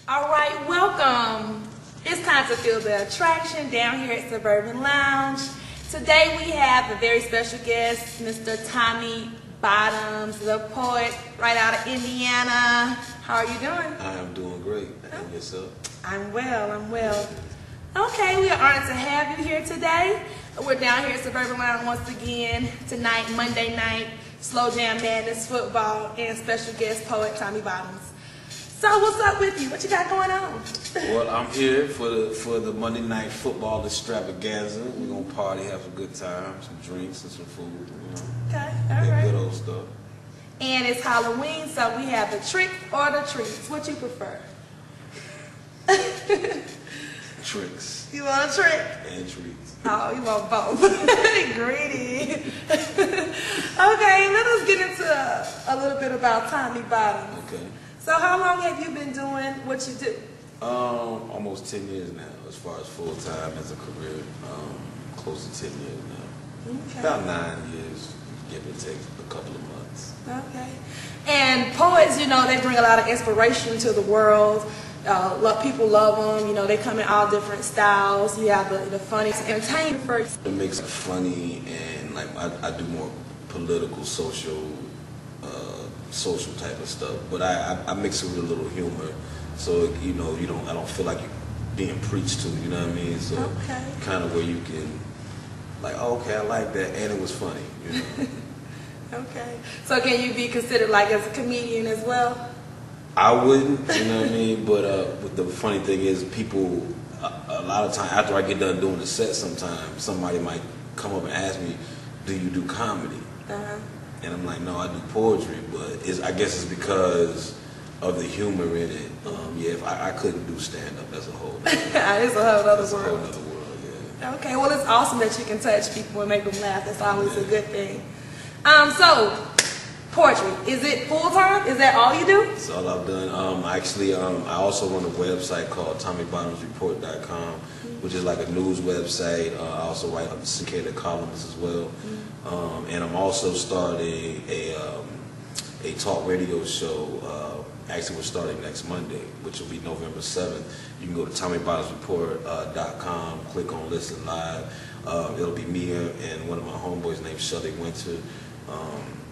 All right, welcome. It's time to feel the attraction down here at Suburban Lounge. Today we have a very special guest, Mr. Tommy Bottoms, the poet right out of Indiana. How are you doing? I am doing great. And yourself? I'm well. Okay, we are honored to have you here today. We're down here at Suburban Lounge once again tonight, Monday night, Slow Jam Madness, football, and special guest poet Tommy Bottoms. So what's up with you? What you got going on? Well, I'm here for the Monday night football extravaganza. We're gonna party, have a good time, some drinks and some food. You know. Okay, all right. Good old stuff. And it's Halloween, so we have the trick or the treats. What you prefer? Tricks. You want a trick? And treats. Oh, you want both. Greedy. Okay, let us get into a little bit about Tommy Bottoms. Okay. So how long have you been doing what you do? Almost 10 years now, as far as full time as a career. Close to 10 years now. Okay. About 9 years, give or take a couple of months. Okay. And poets, you know, they bring a lot of inspiration to the world. People love them. You know, they come in all different styles. You have the funny, entertainment first. It makes it funny, and like I do more political, social type of stuff, but I mix it with a little humor, so I don't feel like you're being preached to. You know what I mean? So okay. Kind of where you can like, oh, okay, I like that, and it was funny. You know? Okay. So can you be considered like as a comedian as well? I wouldn't, you know what I mean? But the funny thing is, people, a lot of times after I get done doing the set, sometimes somebody might come up and ask me, do you do comedy? And I'm like, no, I do poetry, but I guess it's because of the humor in it. If I couldn't do stand-up as a whole. It's a whole other world. A whole other world, yeah. Okay, well, it's awesome that you can touch people and make them laugh. That's always a good thing. So, poetry, is it full-time? Is that all you do? That's all I've done. I also run a website called TommyBottomsReport.com, which is like a news website. I also write syndicated columns as well. And I'm also starting a talk radio show. Actually, we're starting next Monday, which will be November 7th. You can go to TommyBottomsReport.com, click on Listen Live. It'll be me and one of my homeboys named Shelly Winter.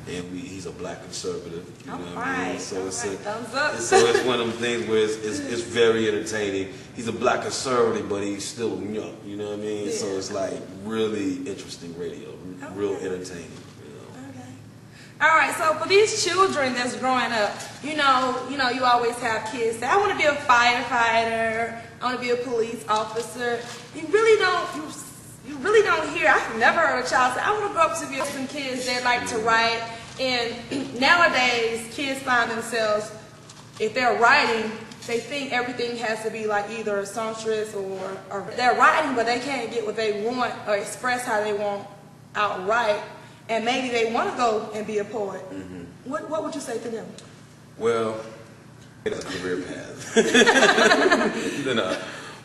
And he's a black conservative, you know what I mean? So it's thumbs up. So it's one of them things where it's very entertaining. He's a black conservative, but he's still young, you know what I mean? Yeah. So it's like really interesting radio, real entertaining, you know. Okay. All right. So for these children that's growing up, you know, you always have kids say, "I want to be a firefighter. I want to be a police officer." You really don't hear. I've never heard a child say, "I want to grow up to be some kids that like to write." And nowadays, kids find themselves, if they're writing, they think everything has to be like either a songstress or they're writing, but they can't get what they want or express how they want outright. And maybe they want to go and be a poet. Mm-hmm. What would you say to them? Well, it's a career path.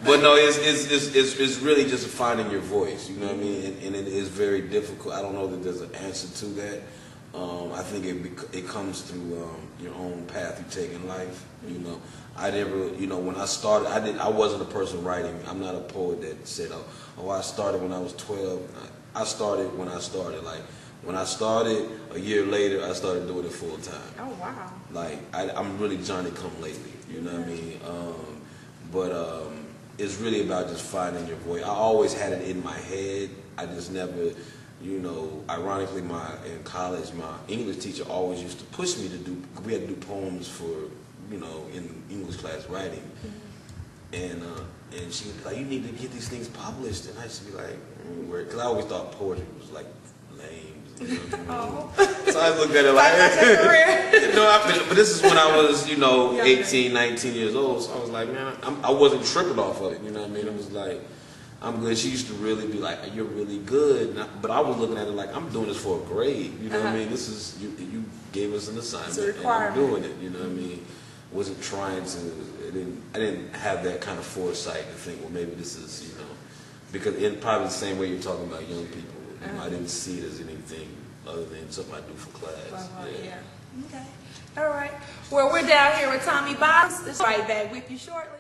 But no, it's really just finding your voice, you know what I mean? And it is very difficult. I don't know that there's an answer to that. I think it comes through your own path you take in life. You know, when I started, I wasn't a person writing. I'm not a poet that said, oh, I started when I was 12. I started when I started. Like when I started, a year later, I started doing it full time. Oh wow! Like I'm really Johnny come lately. You know what I mean? But it's really about just finding your voice. I always had it in my head. I just never. You know, ironically, in college, my English teacher always used to push me to do. We had to do poems for, you know, in English class writing, and she would be like, "You need to get these things published." And I used to be like, because I always thought poetry was like lame. You know what I mean? So I looked at it like, but this is when I was, 18, 19 years old. So I was like, man, I wasn't tripping off of it. You know what I mean? I was like, I'm good. She used to really be like, you're really good. But I was looking at it like, I'm doing this for a grade. You know what I mean? This is, you gave us an assignment. It's a requirement. And I'm doing it. You know what I mean? Wasn't trying to, I didn't have that kind of foresight to think, well, maybe this is, because in probably the same way you're talking about young people. I didn't see it as anything other than something I do for class. Yeah. Okay. All right. Well, we're down here with Tommy Bottoms. It's right back with you shortly.